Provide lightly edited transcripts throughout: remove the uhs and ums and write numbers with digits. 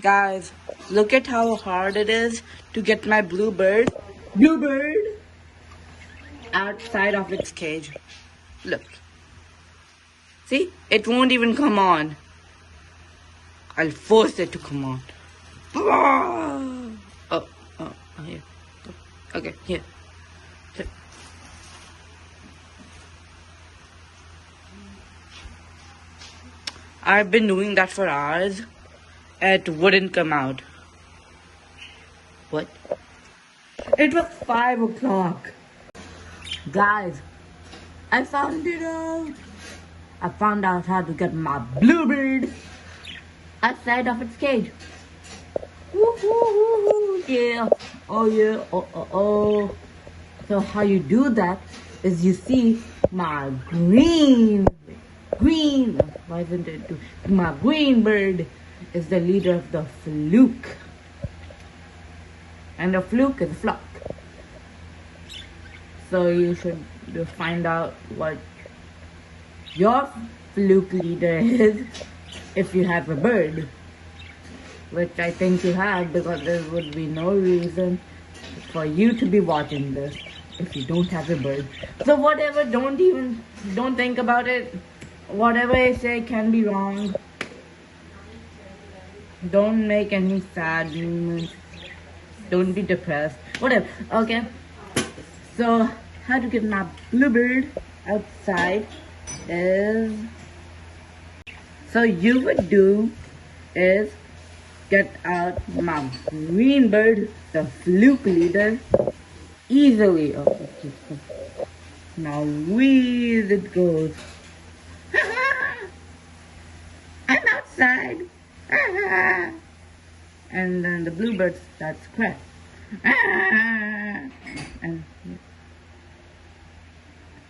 Guys, look at how hard it is to get my bluebird outside of its cage. Look. See? It won't even come on. I'll force it to come on. Oh, here. Okay, here. I've been doing that for hours. It wouldn't come out. What? It was 5 o'clock. Guys, I found it out. I found out how to get my bluebird outside of its cage. Woo-hoo-hoo-hoo. Yeah. Oh yeah. Oh. So how you do that is you see my green. Why isn't it? My green bird is the leader of the fluke, and the fluke is a flock. So you should find out what your fluke leader is if you have a bird, which I think you have, because there would be no reason for you to be watching this if you don't have a bird. So whatever, don't think about it. Whatever I say can be wrong. Don't make any sad movements. Don't be depressed. Whatever. Okay. So how to get my bluebird outside is, so you would do is get out my green bird, the fluke leader, easily. Okay. Now where it goes. I'm outside. And then the bluebird starts crying.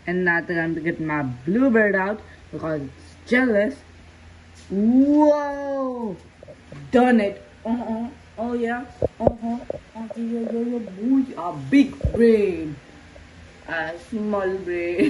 And now I'm to get my bluebird out because it's jealous. Whoa! Done it. Oh yeah. Yeah. A big brain. A small brain.